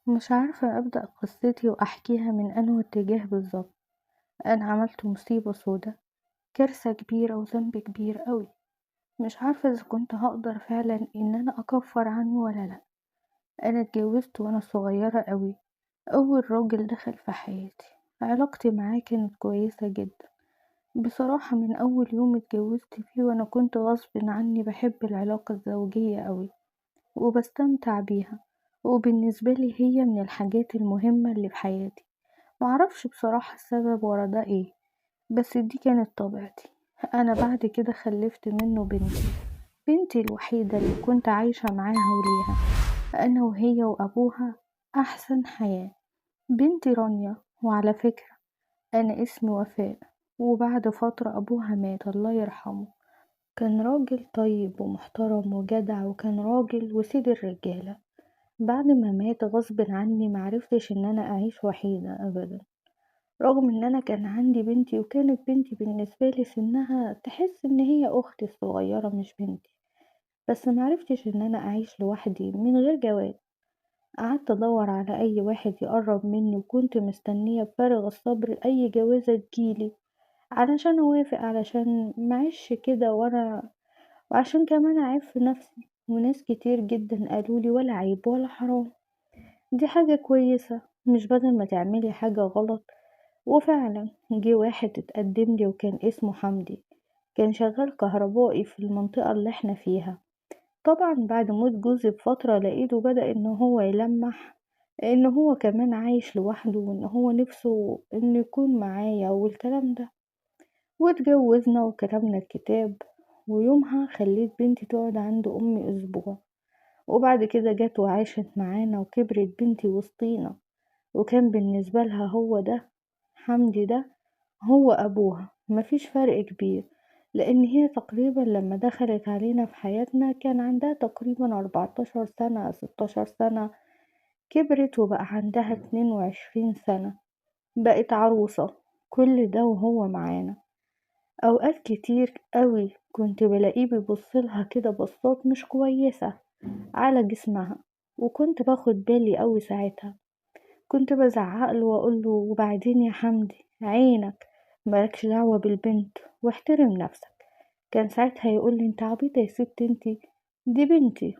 مش عارفة أبدأ قصتي وأحكيها من أنه اتجاه بالظبط. أنا عملت مصيبة سودا، كارثة كبيرة وذنب كبير أوي. مش عارفة إذا كنت هقدر فعلا إن أنا أكفر عنه ولا لأ. أنا اتجوزت وأنا صغيرة أوي، أول راجل دخل في حياتي. علاقتي معاه كانت كويسة جدا بصراحة. من أول يوم اتجوزت فيه وأنا كنت غصب عني بحب العلاقة الزوجية أوي وبستمتع بيها، وبالنسبة لي هي من الحاجات المهمة اللي في حياتي. معرفش بصراحة السبب ورا ده ايه، بس دي كانت طبيعتي. انا بعد كده خلفت منه بنتي الوحيدة اللي كنت عايشة معاها وليها، انا وهي وابوها احسن حياة. بنتي رانيا. وعلى فكرة انا اسمي وفاء. وبعد فترة ابوها مات الله يرحمه. كان راجل طيب ومحترم وجدع، وكان راجل وسيد الرجالة. بعد ما مات غصب عني معرفتش ان انا اعيش وحيدة ابدا، رغم ان انا كان عندي بنتي، وكانت بنتي بالنسبة لي سنها تحس ان هي اختي الصغيرة مش بنتي. بس معرفتش ان انا اعيش لوحدي من غير جواز. قعدت ادور على اي واحد يقرب مني، وكنت مستنية بفارغ الصبر اي جوازة تجيلي علشان اوافق، علشان معيش كده وانا، وعشان كمان اعيب في نفسي. وناس كتير جدا قالولي ولا عيب ولا حرام، دي حاجة كويسة، مش بدل ما تعملي حاجة غلط. وفعلا جه واحد اتقدم لي وكان اسمه حمدي، كان شغال كهربائي في المنطقة اللي احنا فيها. طبعا بعد موت جوزي بفترة لقيته بدأ ان هو يلمح ان هو كمان عايش لوحده، وان هو نفسه انه يكون معايا والكلام ده. واتجوزنا وكتبنا الكتاب. ويومها خليت بنتي تقعد عند امي اسبوع، وبعد كده جت وعاشت معانا وكبرت بنتي وسطينا. وكان بالنسبة لها هو ده، حمدي ده هو أبوها، مفيش فرق كبير. لأن هي تقريبا لما دخلت علينا في حياتنا كان عندها تقريبا 14 سنة 16 سنة. كبرت وبقى عندها 22 سنة، بقت عروسة. كل ده وهو معانا. أوقات كتير قوي كنت بلاقيه بيبصلها كده بصات مش كويسة على جسمها، وكنت باخد بالي قوي ساعتها. كنت بزعقله واقوله وبعدين يا حمدي عينك، مالكش دعوة بالبنت واحترم نفسك. كان ساعتها يقولي انت عبيطة يا ست انتي، دي بنتي.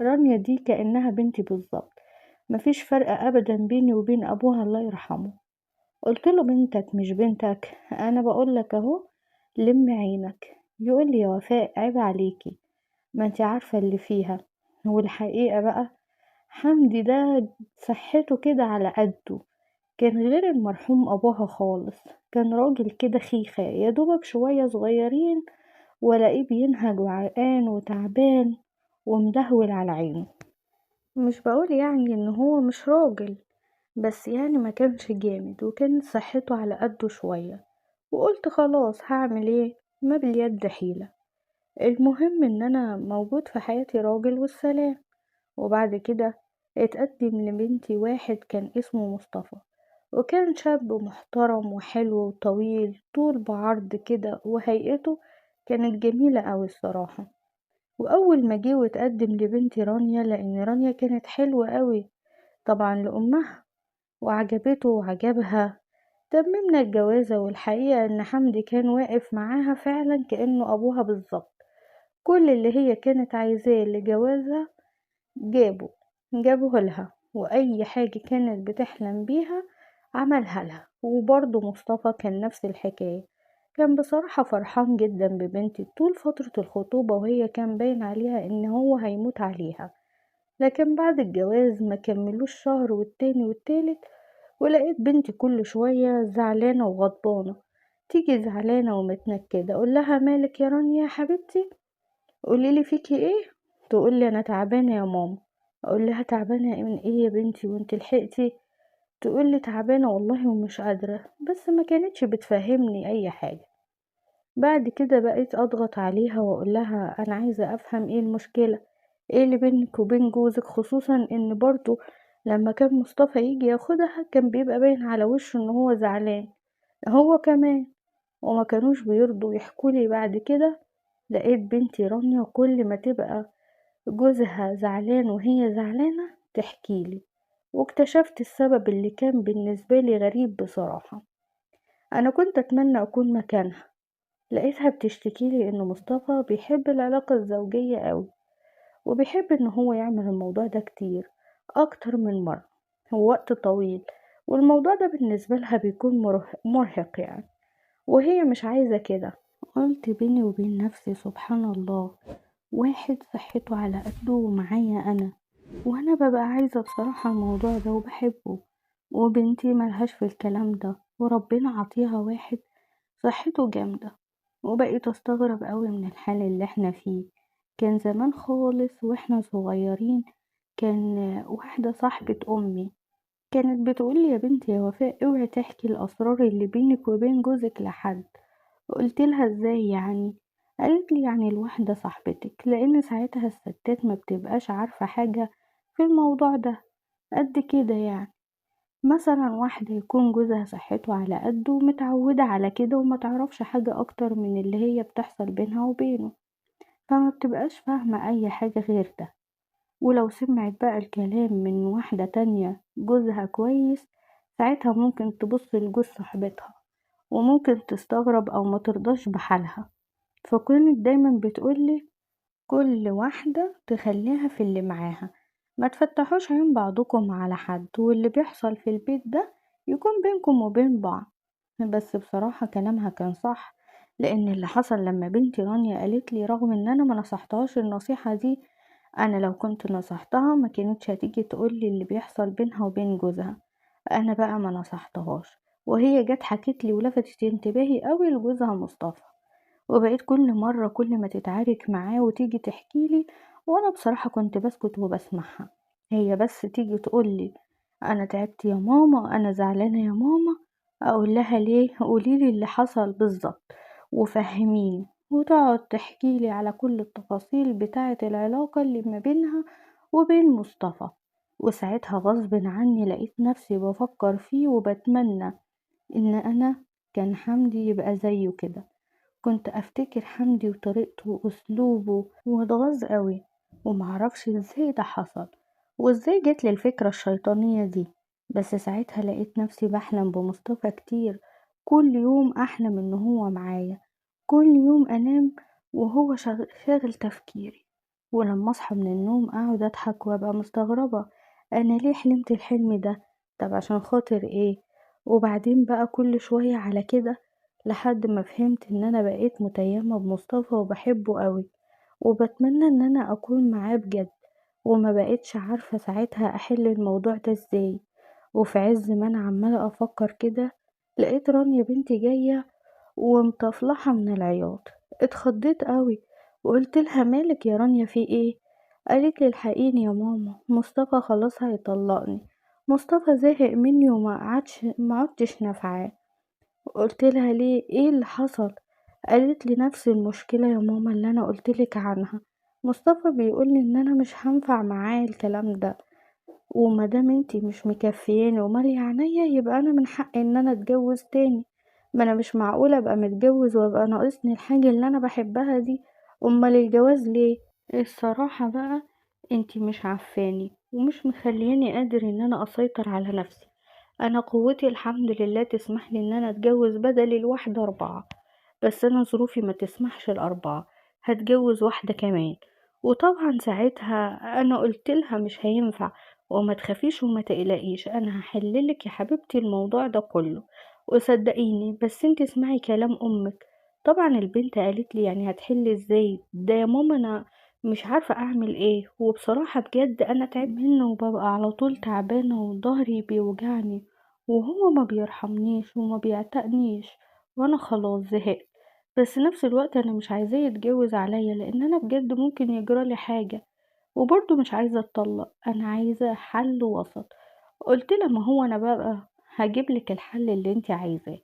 رانيا دي كأنها بنتي بالظبط، مفيش فرق ابدا بيني وبين ابوها الله يرحمه. قلتله بنتك مش بنتك، انا بقولك اهو، لم عينك. يقولي يا وفاء عيب عليكي، ما انتي عارفة اللي فيها. والحقيقة بقى حمدي ده صحته كده على قده، كان غير المرحوم أبوها خالص. كان راجل كده خيخة يا دوبك شوية صغيرين، ولاقيه بينهج وعرقان وتعبان ومدهول على عينه. مش بقول يعني ان هو مش راجل، بس يعني ما كانش جامد وكانت صحته على قده شوية. وقلت خلاص هعمل ايه، ما باليد حيلة. المهم ان انا موجود في حياتي راجل والسلام. وبعد كده اتقدم لبنتي واحد كان اسمه مصطفى، وكان شاب محترم وحلو وطويل طول بعرض كده، وهيئته كانت جميلة أوي الصراحة. وأول ما جه واتقدم لبنتي رانيا، لأن رانيا كانت حلوة أوي طبعا لأمها، وعجبته وعجبها. تممنا الجوازة، والحقيقة إن حمدي كان واقف معاها فعلا كأنه أبوها بالظبط. كل اللي هي كانت عايزاه لجوازها جابه جابه لها، وأي حاجة كانت بتحلم بيها عملها لها. وبرضه مصطفى كان نفس الحكاية. كان بصراحة فرحان جدا ببنتي طول فترة الخطوبة، وهي كان باين عليها ان هو هيموت عليها. لكن بعد الجواز ما كملوش شهر والتاني والتالت، ولقيت بنتي كل شوية زعلانة وغضبانة. تيجي زعلانة ومتنكدة اقول لها مالك يا رانيا يا حبيبتي، قوليلي فيكي ايه. تقولي انا تعبانة يا ماما. اقول لها تعبانة من ايه يا بنتي وانت لحقتي؟ تقولي تعبانة والله ومش قادرة، بس ما كانتش بتفهمني اي حاجة. بعد كده بقيت اضغط عليها واقول لها انا عايزة افهم ايه المشكلة، ايه اللي بينك وبين جوزك، خصوصا ان برضو لما كان مصطفى يجي ياخدها كان بيبقى باين على وشه ان هو زعلان، هو كمان. وما كانوش بيرضوا يحكولي. بعد كده لقيت بنتي رانيا كل ما تبقى جوزها زعلان وهي زعلانة تحكيلي، واكتشفت السبب اللي كان بالنسبة لي غريب بصراحة. أنا كنت أتمنى أكون مكانها. لقيتها بتشتكيلي إن مصطفى بيحب العلاقة الزوجية أوي، وبيحب إن هو يعمل الموضوع ده كتير، أكتر من مرة ووقت طويل، والموضوع ده بالنسبة لها بيكون مرهق يعني، وهي مش عايزة كده. قلت بيني وبين نفسي سبحان الله، واحد صحته على قده ومعايا أنا، وأنا ببقى عايزة بصراحة الموضوع ده وبحبه، وبنتي ملهاش في الكلام ده، وربنا عطيها واحد صحته جامدة. وبقيت أستغرب أوي من الحال اللي احنا فيه. كان زمان خالص واحنا صغيرين، كان واحدة صاحبة أمي كانت بتقولي يا بنتي يا وفاء اوعي تحكي الأسرار اللي بينك وبين جوزك لحد. قلت لها ازاي يعني؟ قالت لي يعني الواحدة صاحبتك، لأن ساعتها الستات ما بتبقاش عارفة حاجة في الموضوع ده قد كده يعني. مثلا واحدة يكون جوزها صحته على قده ومتعودة على كده وما تعرفش حاجة أكتر من اللي هي بتحصل بينها وبينه، فما بتبقاش فاهمة أي حاجة غير ده. ولو سمعت بقى الكلام من واحدة تانية جوزها كويس، ساعتها ممكن تبص لجوز صاحبتها وممكن تستغرب أو ما ترضاش بحالها. فكانت دايما بتقولي كل واحدة تخليها في اللي معاها، ما تفتحوش عين بعضكم على حد، واللي بيحصل في البيت ده يكون بينكم وبين بعض. بس بصراحة كلامها كان صح، لأن اللي حصل لما بنتي رانيا قالت لي رغم ان انا ما نصحتهاش النصيحة دي، انا لو كنت نصحتها ما كانتش هتيجي تقولي اللي بيحصل بينها وبين جوزها. انا بقى ما نصحتهاش، وهي جت حكت لي ولفتت انتباهي قوي لجوزها مصطفى. وبقيت كل مرة كل ما تتعارك معاه وتيجي تحكيلي، وانا بصراحة كنت بسكت وبسمعها. هي بس تيجي تقولي انا تعبت يا ماما، انا زعلانة يا ماما، اقول لها ليه؟ قوليلي اللي حصل بالظبط وفهميني. وتقعد تحكيلي على كل التفاصيل بتاعة العلاقة اللي ما بينها وبين مصطفى. وساعتها غصب عني لقيت نفسي بفكر فيه وبتمنى ان انا كان حمدي يبقى زيه كده. كنت افتكر حمدي وطريقته واسلوبه واتغاظ قوي، ومعرفش ازاي ده حصل وازاي جاتلي الفكرة الشيطانية دي. بس ساعتها لقيت نفسي بحلم بمصطفى كتير، كل يوم احلم ان هو معايا، كل يوم انام وهو شاغل تفكيري. ولما اصحى من النوم اقعد اضحك وابقى مستغربة انا ليه حلمت الحلم ده، طب عشان خاطر ايه؟ وبعدين بقى كل شوية على كده لحد ما فهمت ان انا بقيت متيمة بمصطفى وبحبه قوي، وبتمنى ان انا اكون معاه بجد. وما بقيتش عارفة ساعتها احل الموضوع ده ازاي. وفي عز ما انا عمالة افكر كده، لقيت رانيا بنتي جاية ومطفلحة من العياط. اتخضيت قوي وقلت لها مالك يا رانيا في ايه؟ قالت لي الحقيني يا ماما، مصطفى خلاص هيطلقني، مصطفى زهق مني ما عدتش نافعاه. قلت لها ليه؟ ايه اللي حصل؟ قالت لي نفس المشكلة يا ماما اللي انا قلتلك عنها، مصطفى بيقولي ان انا مش هنفع معاه الكلام ده، ومادام انتي مش مكفياني ومالية عينيا يبقى انا من حقي ان انا اتجوز تاني. ما انا مش معقولة ابقى متجوز وابقى ناقصني الحاجة اللي انا بحبها دي، امال الجواز ليه؟ الصراحة بقى انتي مش عارفاني ومش مخلياني قادر ان انا اسيطر على نفسي. انا قوتي الحمد لله تسمح لي ان انا اتجوز بدل الواحدة 4، بس انا ظروفي ما تسمحش ال4، هتجوز واحدة كمان. وطبعا ساعتها انا قلت لها مش هينفع، وما تخافيش وما تقلقيش انا هحللك يا حبيبتي الموضوع ده كله، وصدقيني بس انت اسمعي كلام امك. طبعا البنت قالت لي يعني هتحل ازاي ده يا ماما، انا مش عارفة اعمل ايه، وبصراحة بجد انا تعب منه وببقى على طول تعبانة وظهري بيوجعني، وهو ما بيرحمنيش وما بيعتقنيش، وانا خلاص زهقت. بس نفس الوقت انا مش عايزاه يتجوز عليا لان انا بجد ممكن يجرالي حاجة، وبرضه مش عايزة اتطلق، انا عايزة حل وسط. قلت لها ما هو انا بقى هجيبلك الحل اللي انت عايزاه،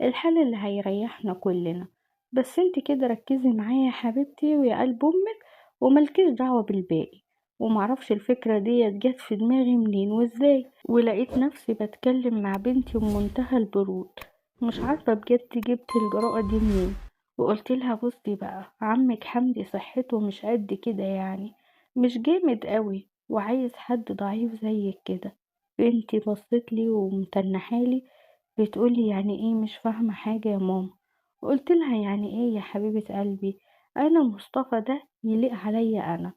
الحل اللي هيريحنا كلنا، بس انت كده ركزي معايا يا حبيبتي ويا قلب امك، وملكيش دعوة بالباقي. ومعرفش الفكرة دي جت في دماغي منين وازاي، ولقيت نفسي بتكلم مع بنتي بمنتهى البرود. مش عارفة بجد جبت الجرأة دي منين. وقلت لها بصي بقى عمك حمدي صحته مش قد كده يعني، مش جامد قوي، وعايز حد ضعيف زيك كده. بنتي بصّت لي ومتنحة لي بتقول لي: "يعني إيه مش فاهمة حاجة يا ماما؟" قُلت لها: "يعني إيه يا حبيبة قلبي، أنا مصطفى ده يليق عليَّ أنا،